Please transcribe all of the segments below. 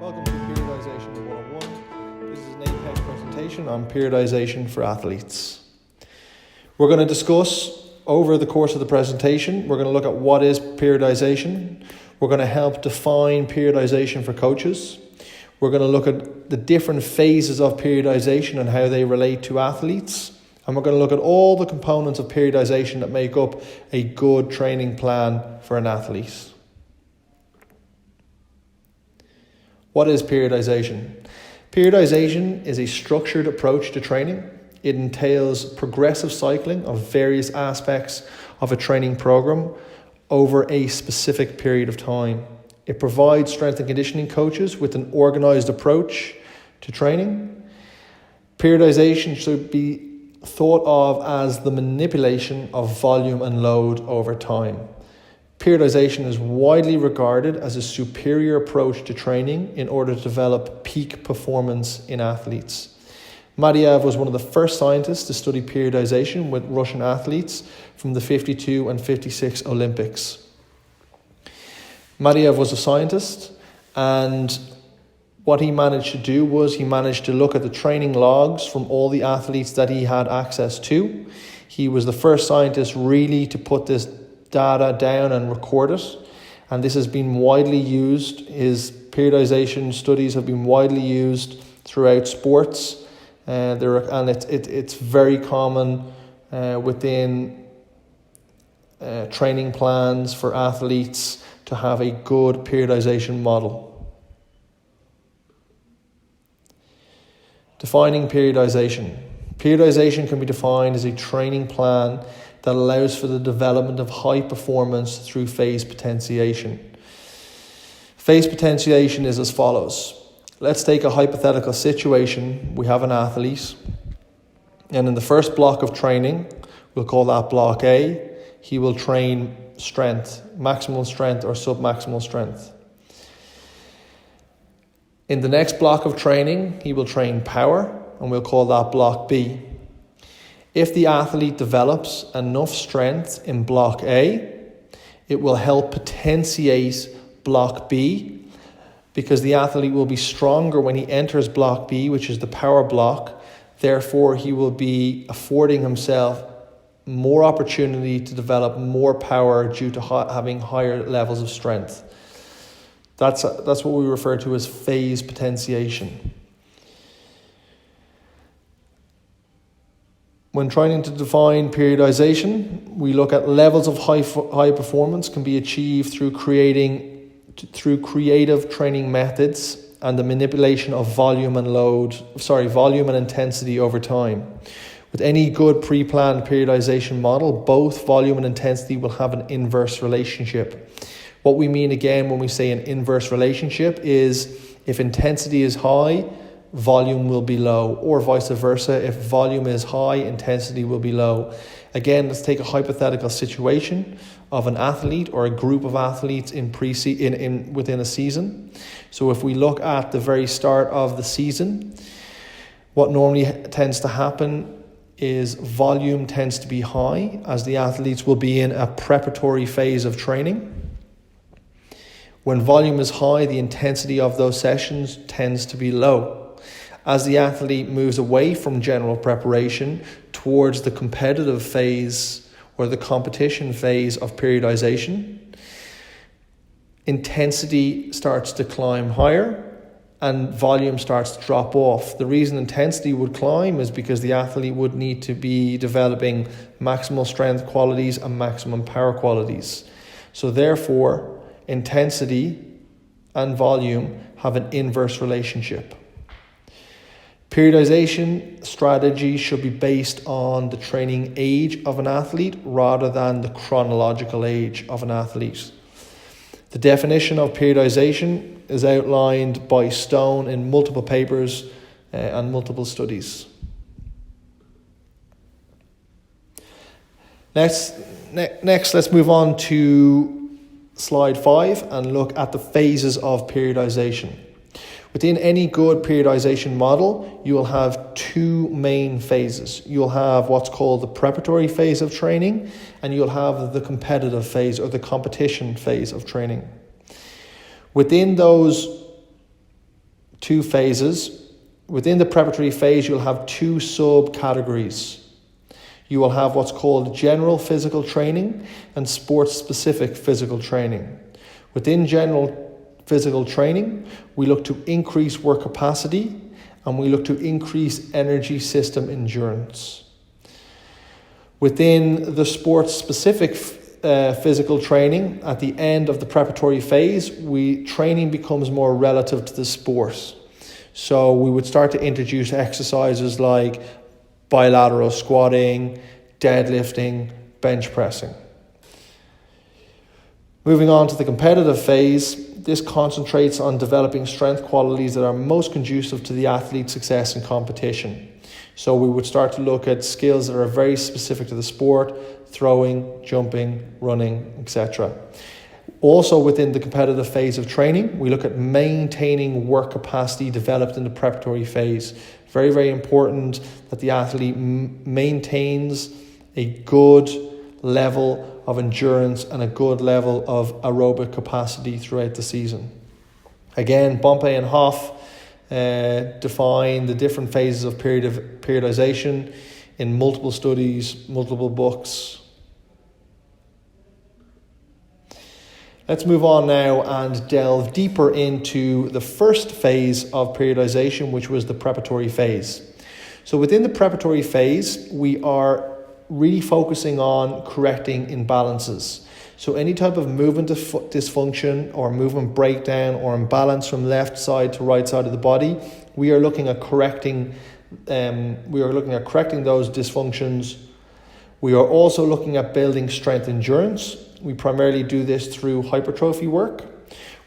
Welcome to Periodization 101. This is an APEC presentation on periodization for athletes. We're going to discuss over the course of the presentation, we're going to look at what is periodization. We're going to help define periodization for coaches. We're going to look at the different phases of periodization and how they relate to athletes. And we're going to look at all the components of periodization that make up a good training plan for an athlete. What is periodization? Periodization is a structured approach to training. It entails progressive cycling of various aspects of a training program over a specific period of time. It provides strength and conditioning coaches with an organized approach to training. Periodization should be thought of as the manipulation of volume and load over time. Periodization is widely regarded as a superior approach to training in order to develop peak performance in athletes. Madiev was one of the first scientists to study periodization with Russian athletes from the 52 and 56 Olympics. Madiev was a scientist, and what he managed to do was he managed to look at the training logs from all the athletes that he had access to. He was the first scientist really to put this data down and record it, and this has been widely used. His periodization studies have been widely used throughout sports, and it's very common within training plans for athletes to have a good periodization model. Defining periodization. Periodization can be defined as a training plan that allows for the development of high performance through phase potentiation. Phase potentiation is as follows. Let's take a hypothetical situation. We have an athlete, and in the first block of training, we'll call that block A, he will train strength, maximal strength or submaximal strength. In the next block of training, he will train power, and we'll call that block B. If the athlete develops enough strength in block A, it will help potentiate block B, because the athlete will be stronger when he enters block B, which is the power block. Therefore, he will be affording himself more opportunity to develop more power due to having higher levels of strength. That's what we refer to as phase potentiation. When trying to define periodization, we look at levels of high performance can be achieved through creative training methods and the manipulation of volume and intensity over time. With any good pre-planned periodization model, both volume and intensity will have an inverse relationship. What we mean again when we say an inverse relationship is if intensity is high, volume will be low, or vice versa. If volume is high, intensity will be low. Again, let's take a hypothetical situation of an athlete or a group of athletes within a season. So if we look at the very start of the season, what normally tends to happen is volume tends to be high as the athletes will be in a preparatory phase of training. When volume is high, the intensity of those sessions tends to be low. As the athlete moves away from general preparation towards the competitive phase or the competition phase of periodization, intensity starts to climb higher and volume starts to drop off. The reason intensity would climb is because the athlete would need to be developing maximal strength qualities and maximum power qualities. So therefore, intensity and volume have an inverse relationship. Periodization strategy should be based on the training age of an athlete rather than the chronological age of an athlete. The definition of periodization is outlined by Stone in multiple papers and multiple studies. Next, let's move on to slide 5 and look at the phases of periodization. Within any good periodization model, you will have two main phases. You'll have what's called the preparatory phase of training, and you'll have the competitive phase or the competition phase of training. Within those 2 phases. Within the preparatory phase, you'll have 2 subcategories. You will have what's called general physical training and sports-specific physical training. Within general physical training, we look to increase work capacity and we look to increase energy system endurance. Within the sports-specific physical training, at the end of the preparatory phase, training becomes more relative to the sport. So we would start to introduce exercises like bilateral squatting, deadlifting, bench pressing. Moving on to the competitive phase, this concentrates on developing strength qualities that are most conducive to the athlete's success in competition. So we would start to look at skills that are very specific to the sport: throwing, jumping, running, etc. Also within the competitive phase of training, we look at maintaining work capacity developed in the preparatory phase. Very, very important that the athlete maintains a good level of endurance and a good level of aerobic capacity throughout the season. Again, Bompe and Hoff define the different phases of periodization in multiple studies, multiple books. Let's move on now and delve deeper into the first phase of periodization, which was the preparatory phase. So within the preparatory phase, we are really focusing on correcting imbalances. So any type of movement dysfunction or movement breakdown or imbalance from left side to right side of the body, we are looking at correcting those dysfunctions. We are also looking at building strength endurance. We primarily do this through hypertrophy work.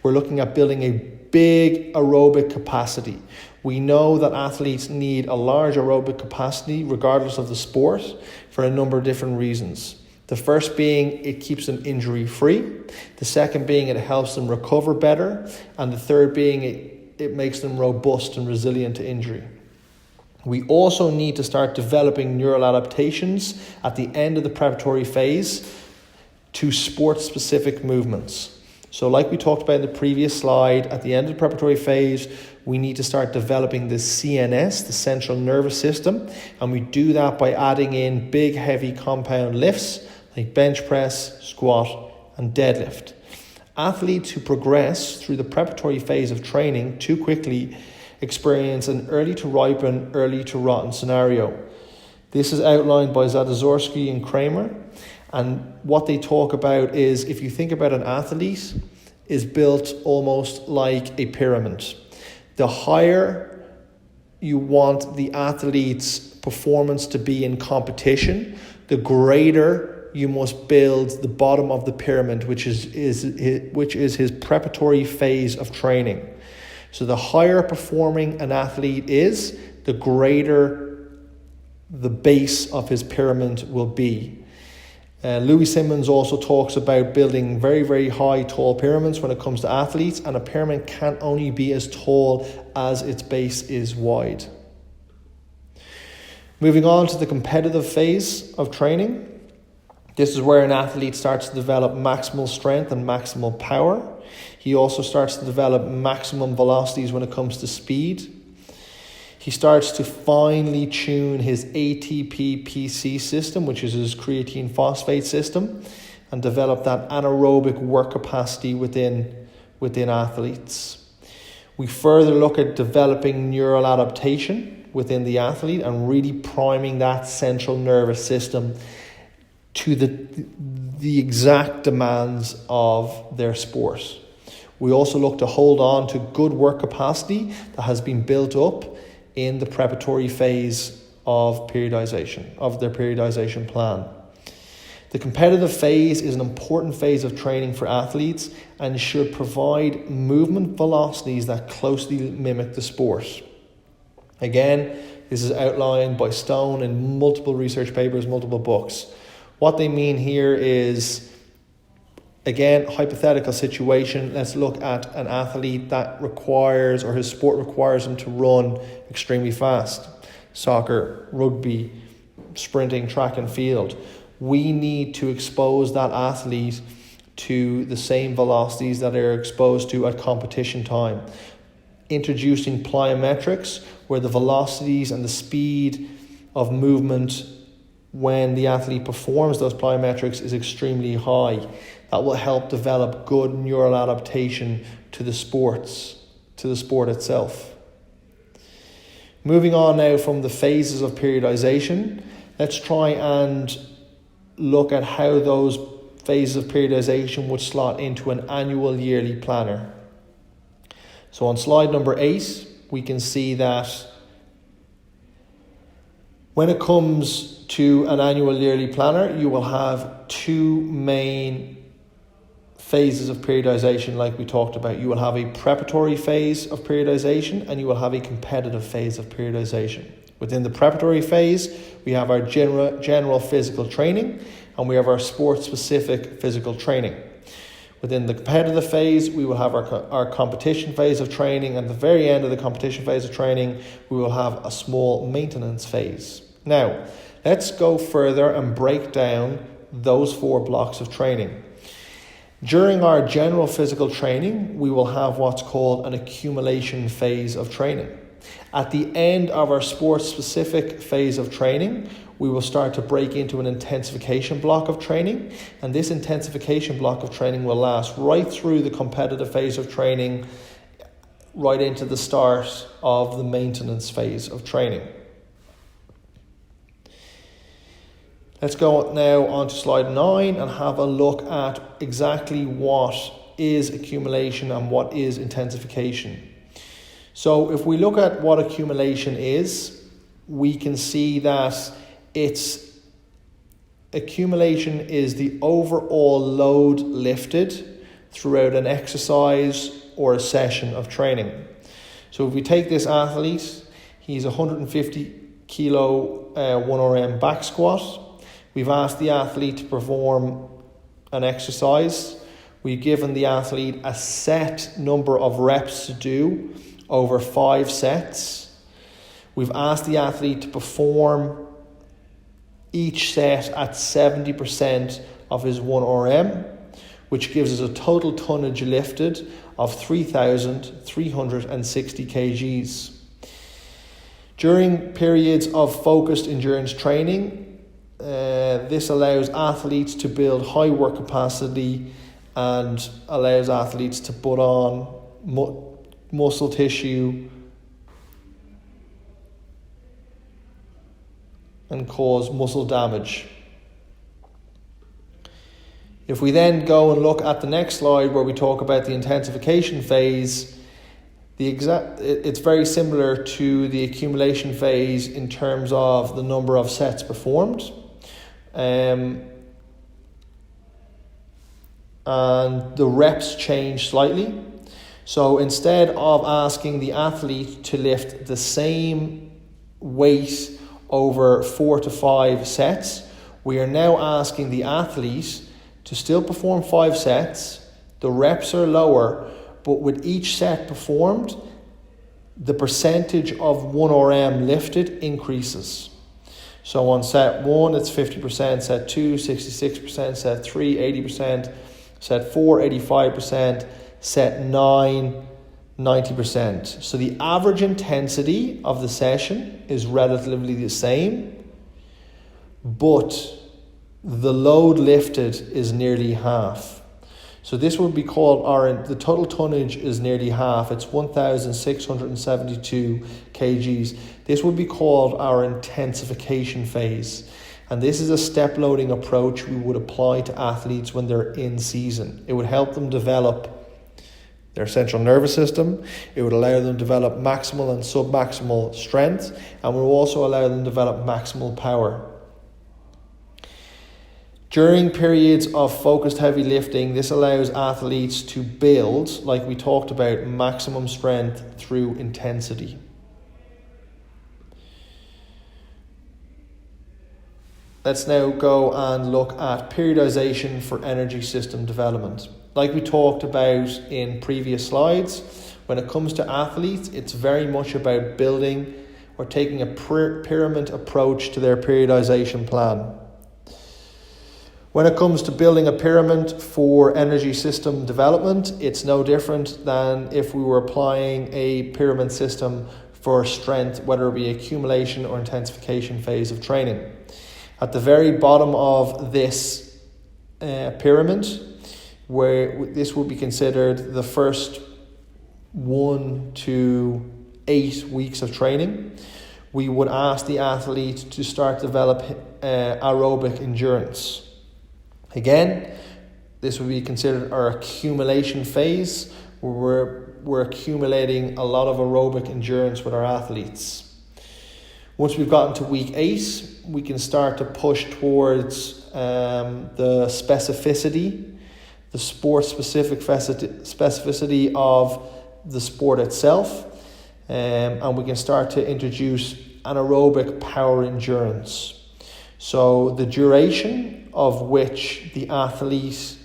We're looking at building a big aerobic capacity. We know that athletes need a large aerobic capacity regardless of the sport for a number of different reasons. The first being it keeps them injury free. The second being it helps them recover better. And the third being it makes them robust and resilient to injury. We also need to start developing neural adaptations at the end of the preparatory phase to sport-specific movements. So like we talked about in the previous slide, at the end of the preparatory phase, we need to start developing the CNS, the central nervous system, and we do that by adding in big, heavy compound lifts like bench press, squat, and deadlift. Athletes who progress through the preparatory phase of training too quickly experience an early to ripen, early to rotten scenario. This is outlined by Zadorsky and Kramer. And what they talk about is, if you think about an athlete, is built almost like a pyramid. The higher you want the athlete's performance to be in competition, the greater you must build the bottom of the pyramid, which is his preparatory phase of training. So the higher performing an athlete is, the greater the base of his pyramid will be. Louis Simmons also talks about building very, very high, tall pyramids when it comes to athletes, and a pyramid can only be as tall as its base is wide. Moving on to the competitive phase of training. This is where an athlete starts to develop maximal strength and maximal power. He also starts to develop maximum velocities when it comes to speed. He starts to finely tune his ATP-PC system, which is his creatine phosphate system, and develop that anaerobic work capacity within athletes. We further look at developing neural adaptation within the athlete and really priming that central nervous system to the exact demands of their sport. We also look to hold on to good work capacity that has been built up in the preparatory phase of periodization, of their periodization plan. The competitive phase is an important phase of training for athletes and should provide movement velocities that closely mimic the sport. Again, this is outlined by Stone in multiple research papers, multiple books. What they mean here is, again, hypothetical situation. Let's look at an athlete that requires, or his sport requires him to run extremely fast. Soccer, rugby, sprinting, track and field. We need to expose that athlete to the same velocities that they're exposed to at competition time. introducing plyometrics, where the velocities and the speed of movement when the athlete performs those plyometrics is extremely high. That will help develop good neural adaptation to the sport itself. Moving on now from the phases of periodization, let's try and look at how those phases of periodization would slot into an annual yearly planner. So on slide number 8, we can see that when it comes to an annual yearly planner, you will have two main phases of periodization like we talked about. You will have a preparatory phase of periodization and you will have a competitive phase of periodization. Within the preparatory phase, we have our general physical training and we have our sport-specific physical training. Within the competitive phase, we will have our competition phase of training, and at the very end of the competition phase of training, we will have a small maintenance phase. Now, let's go further and break down those 4 blocks of training. During our general physical training, we will have what's called an accumulation phase of training. At the end of our sport-specific phase of training, we will start to break into an intensification block of training, and this intensification block of training will last right through the competitive phase of training, right into the start of the maintenance phase of training. Let's go now on to slide 9 and have a look at exactly what is accumulation and what is intensification. So if we look at what accumulation is, we can see that accumulation is the overall load lifted throughout an exercise or a session of training. So if we take this athlete, he's 150 kilo 1RM back squat. We've asked the athlete to perform an exercise. We've given the athlete a set number of reps to do over 5 sets. We've asked the athlete to perform each set at 70% of his 1RM, which gives us a total tonnage lifted of 3,360 kgs. During periods of focused endurance training, this allows athletes to build high work capacity and allows athletes to put on muscle tissue and cause muscle damage. If we then go and look at the next slide where we talk about the intensification phase, it's very similar to the accumulation phase in terms of the number of sets performed. And the reps change slightly. So instead of asking the athlete to lift the same weight over 4 to 5 sets, we are now asking the athlete to still perform 5 sets. The reps are lower, but with each set performed, the percentage of 1RM lifted increases. So on set 1, it's 50%, set 2, 66%, set 3, 80%, set 4, 85%, set 9, 90%. So the average intensity of the session is relatively the same, but the load lifted is nearly half. So this would be called the total tonnage is nearly half. It's 1,672 kgs. This would be called our intensification phase. And this is a step loading approach we would apply to athletes when they're in season. It would help them develop their central nervous system. It would allow them to develop maximal and submaximal strength, and will also allow them to develop maximal power. During periods of focused heavy lifting, this allows athletes to build, like we talked about, maximum strength through intensity. Let's now go and look at periodization for energy system development. Like we talked about in previous slides, when it comes to athletes, it's very much about building or taking a pyramid approach to their periodization plan. When it comes to building a pyramid for energy system development, it's no different than if we were applying a pyramid system for strength, whether it be accumulation or intensification phase of training. At the very bottom of this pyramid, where this would be considered the first 1 to 8 weeks of training, we would ask the athlete to start to develop aerobic endurance. Again, this would be considered our accumulation phase, where we're accumulating a lot of aerobic endurance with our athletes. Once we've gotten to week 8, we can start to push towards the specificity, the sport-specific specificity of the sport itself, and we can start to introduce anaerobic power endurance. So the duration of which the athlete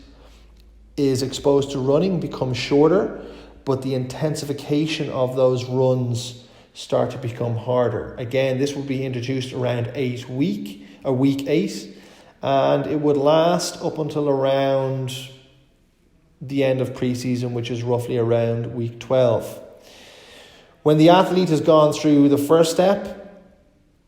is exposed to running becomes shorter, but the intensification of those runs start to become harder. Again, this will be introduced around week 8, and it would last up until around the end of preseason, which is roughly around week 12. When the athlete has gone through the first step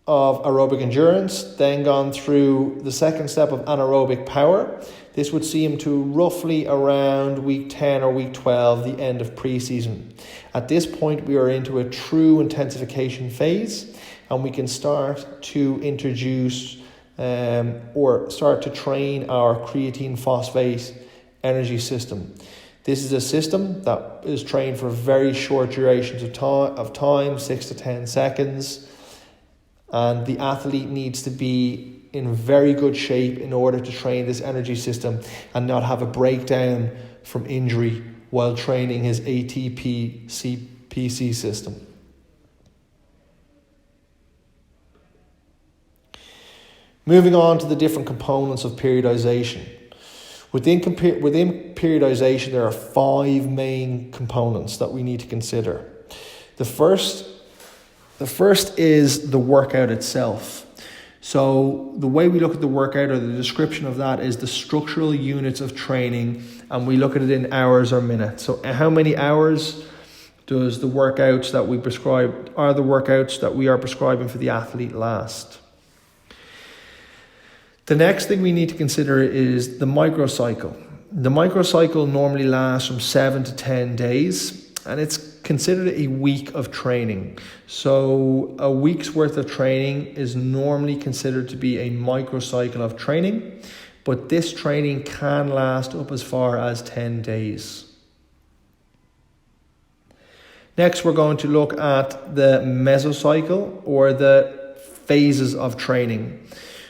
of aerobic endurance, then gone through the second step of anaerobic power, this would see him to roughly around week 10 or week 12, the end of preseason. At this point, we are into a true intensification phase, and we can start to introduce or start to train our creatine phosphate energy system. This is a system that is trained for very short durations of time, 6 to 10 seconds. And the athlete needs to be in very good shape in order to train this energy system and not have a breakdown from injury while training his ATP CPC system. Moving on to the different components of periodization. Within periodization, there are 5 main components that we need to consider. The first is the workout itself. So the way we look at the workout, or the description of that, is the structural units of training, and we look at it in hours or minutes. So how many hours does the workouts that we prescribe, are the workouts that we are prescribing for the athlete last? The next thing we need to consider is the microcycle. The microcycle normally lasts from 7 to 10 days, and it's considered a week of training. So a week's worth of training is normally considered to be a microcycle of training, but this training can last up as far as 10 days. Next, we're going to look at the Meso Cycle, or the phases of training.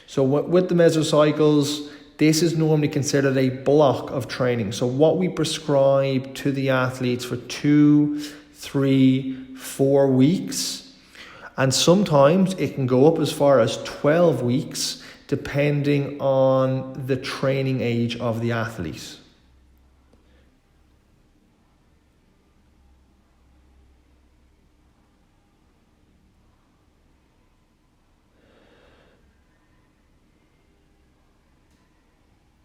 So with the mesocycles, this is normally considered a block of training. So what we prescribe to the athletes for 2, 3, 4 weeks, and sometimes it can go up as far as 12 weeks, depending on the training age of the athlete.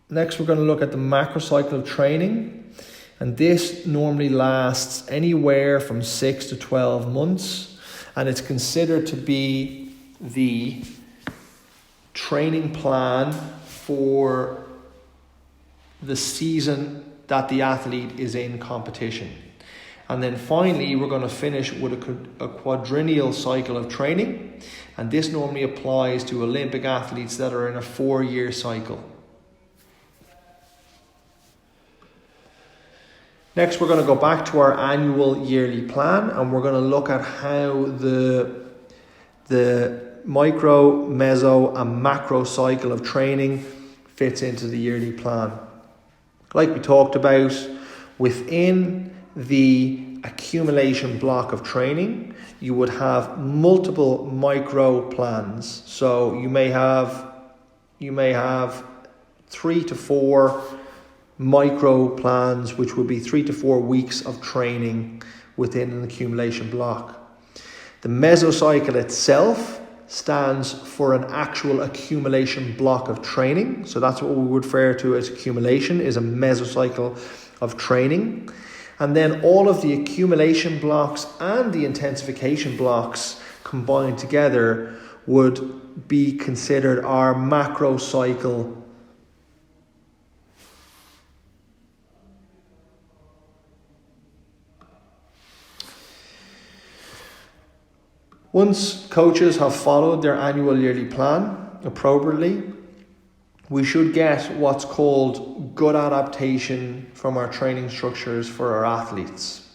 Next, we're going to look at the macrocycle of training, and this normally lasts anywhere from 6 to 12 months, and it's considered to be the training plan for the season that the athlete is in competition. And then finally, we're going to finish with a quadrennial cycle of training, and this normally applies to Olympic athletes that are in a 4-year cycle. Next, we're going to go back to our annual yearly plan, and we're going to look at how the micro, meso, and macro cycle of training fits into the yearly plan. Like we talked about, within the accumulation block of training, you would have multiple micro plans. So you may have 3 to 4 micro plans, which would be 3 to 4 weeks of training within an accumulation block. The mesocycle itself stands for an actual accumulation block of training. So that's what we would refer to as accumulation, is a Meso Cycle of training. And then all of the accumulation blocks and the intensification blocks combined together would be considered our macro cycle. Once coaches have followed their annual yearly plan appropriately, we should get what's called good adaptation from our training structures for our athletes.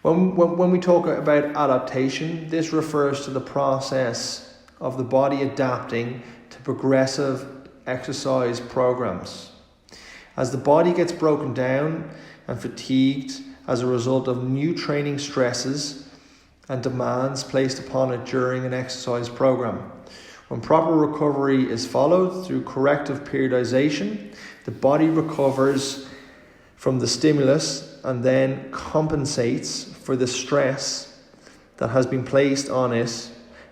When we talk about adaptation, this refers to the process of the body adapting to progressive exercise programs. As the body gets broken down and fatigued as a result of new training stresses and demands placed upon it during an exercise program. When proper recovery is followed through corrective periodization, the body recovers from the stimulus and then compensates for the stress that has been placed on it,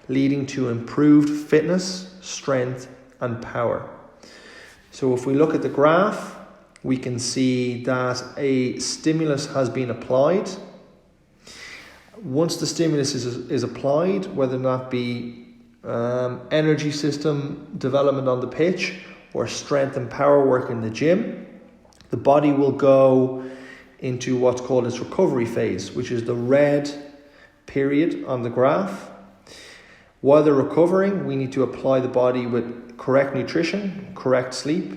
leading to improved fitness, strength, and power. So if we look at the graph, we can see that a stimulus has been applied. Once the stimulus is applied, whether that be energy system development on the pitch or strength and power work in the gym, the body will go into what's called its recovery phase, which is the red period on the graph. While they're recovering, we need to apply the body with correct nutrition, correct sleep,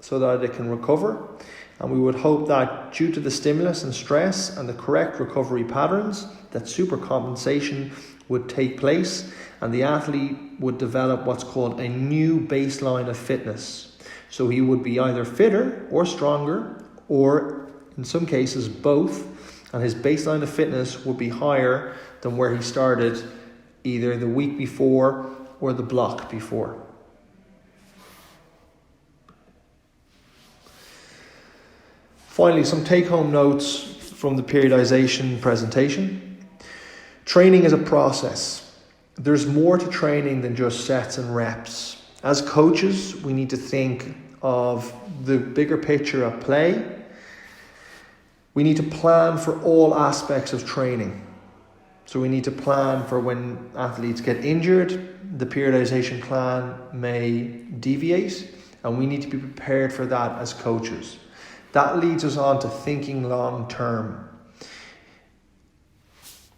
so that it can recover. And we would hope that due to the stimulus and stress and the correct recovery patterns, that supercompensation would take place and the athlete would develop what's called a new baseline of fitness. So he would be either fitter or stronger, or in some cases both, and his baseline of fitness would be higher than where he started either the week before or the block before. Finally, some take-home notes from the periodization presentation. Training is a process. There's more to training than just sets and reps. As coaches, we need to think of the bigger picture at play. We need to plan for all aspects of training. So we need to plan for when athletes get injured, the periodization plan may deviate, and we need to be prepared for that as coaches. That leads us on to thinking long term.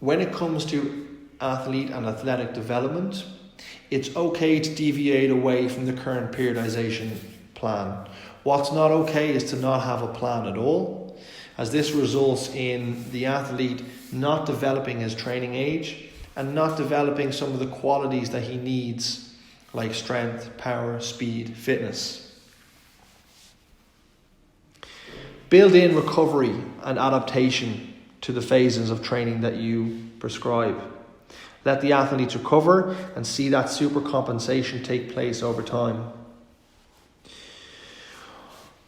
When it comes to athlete and athletic development, it's okay to deviate away from the current periodization plan. What's not okay is to not have a plan at all, as this results in the athlete not developing his training age and not developing some of the qualities that he needs, like strength, power, speed, fitness. Build in recovery and adaptation to the phases of training that you prescribe. Let the athletes recover and see that supercompensation take place over time.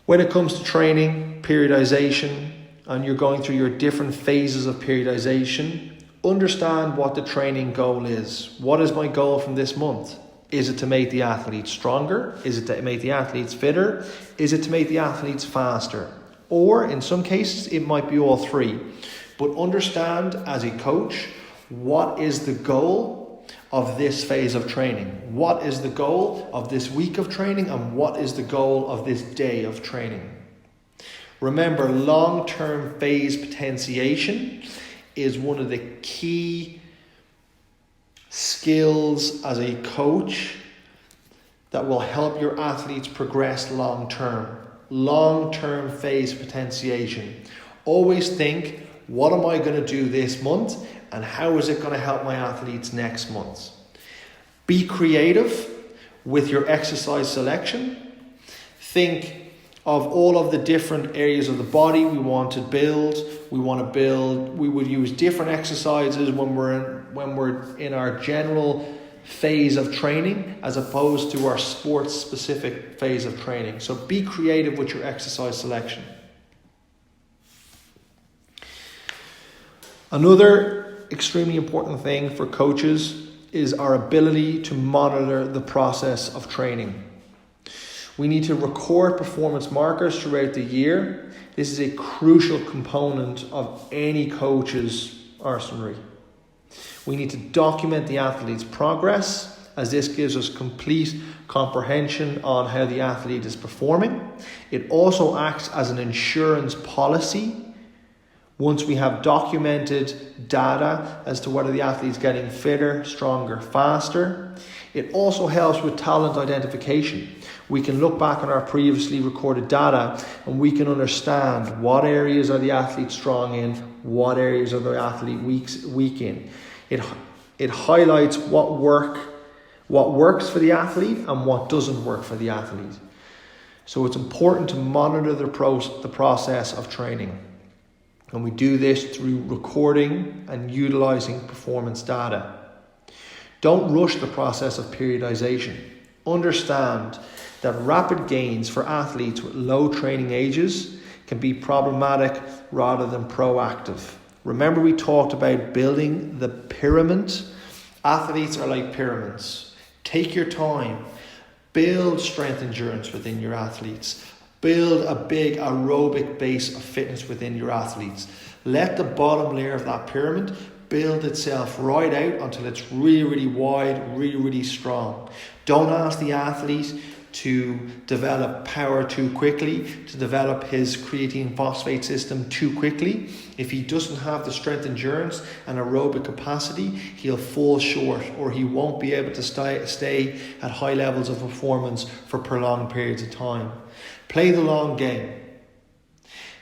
When it comes to training, periodization, and you're going through your different phases of periodization, understand what the training goal is. What is my goal from this month? Is it to make the athletes stronger? Is it to make the athletes fitter? Is it to make the athletes faster? Or in some cases, it might be all three. But understand as a coach, what is the goal of this phase of training? What is the goal of this week of training? And what is the goal of this day of training? Remember, long-term phase potentiation is one of the key skills as a coach that will help your athletes progress long-term. Long-term phase potentiation. Always think, what am I going to do this month and how is it going to help my athletes next month? Be creative with your exercise selection. Think of all of the different areas of the body we want to build. We would use different exercises when we're in our general phase of training as opposed to our sports specific phase of training. So be creative with your exercise selection. Another extremely important thing for coaches is our ability to monitor the process of training. We need to record performance markers throughout the year. This is a crucial component of any coach's arsenal. We need to document the athlete's progress, as this gives us complete comprehension on how the athlete is performing. It also acts as an insurance policy. Once we have documented data as to whether the athlete's getting fitter, stronger, faster, it also helps with talent identification. We can look back on our previously recorded data and we can understand what areas are the athlete strong in, what areas are the athlete weak in. It highlights what works for the athlete and what doesn't work for the athlete. So it's important to monitor the process of training. And we do this through recording and utilizing performance data. Don't rush the process of periodization. Understand that rapid gains for athletes with low training ages can be problematic rather than proactive. Remember, we talked about building the pyramid. Athletes are like pyramids. Take your time. Build strength endurance within your athletes. Build a big aerobic base of fitness within your athletes. Let the bottom layer of that pyramid build itself right out until it's really, really wide, really, really strong. Don't ask the athlete to develop power too quickly, to develop his creatine phosphate system too quickly. If he doesn't have the strength endurance and aerobic capacity, he'll fall short, or he won't be able to stay at high levels of performance for prolonged periods of time. Play the long game.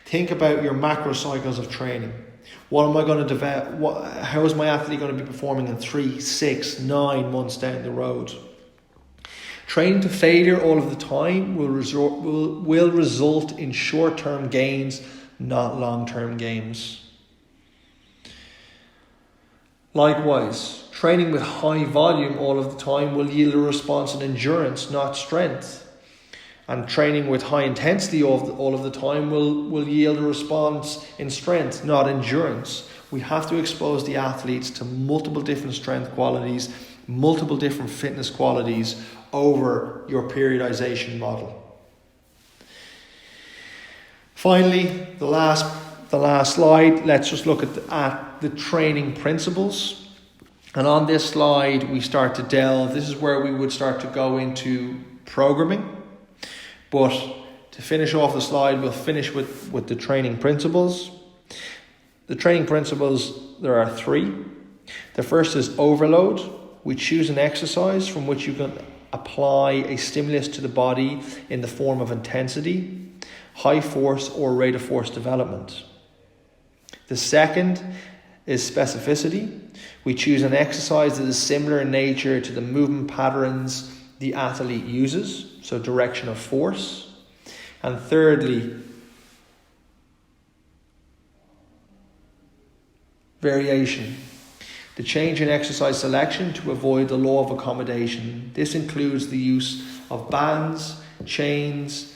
Think about your macro cycles of training. What am I going to develop? How is my athlete going to be performing in 3, 6, 9 months down the road? Training to failure all of the time will result in short-term gains, not long-term gains. Likewise, training with high volume all of the time will yield a response in endurance, not strength. And training with high intensity all of the time will yield a response in strength, not endurance. We have to expose the athletes to multiple different strength qualities, multiple different fitness qualities over your periodization model. Finally, the last slide, let's just look at the training principles. And on this slide, we start to delve. This is where we would start to go into programming. But to finish off the slide, we'll finish with the training principles. The training principles, there are 3. The first is overload. We choose an exercise from which you can apply a stimulus to the body in the form of intensity, high force, or rate of force development. The second is specificity. We choose an exercise that is similar in nature to the movement patterns the athlete uses, so direction of force. And thirdly, variation. The change in exercise selection to avoid the law of accommodation. This includes the use of bands and chains,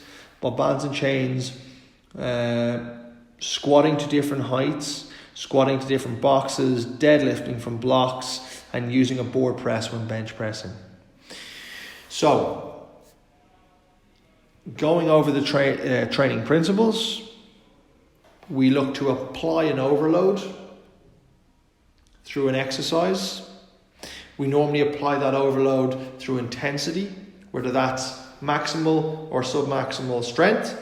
squatting to different heights, squatting to different boxes, deadlifting from blocks, and using a board press when bench pressing. So, going over the training principles, we look to apply an overload through an exercise. We normally apply that overload through intensity, whether that's maximal or submaximal strength,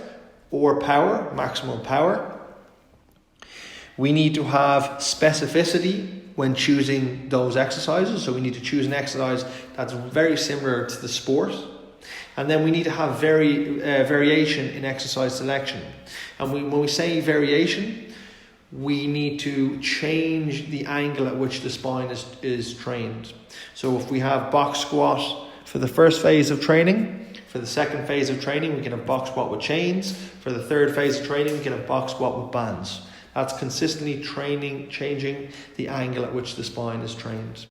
or power, maximal power. We need to have specificity when choosing those exercises. So we need to choose an exercise that's very similar to the sport. And then we need to have variation in exercise selection. And when we say variation, we need to change the angle at which the spine is trained. So if we have box squat for the first phase of training, for the second phase of training, we can have box squat with chains. For the third phase of training, we can have box squat with bands. That's consistently changing the angle at which the spine is trained.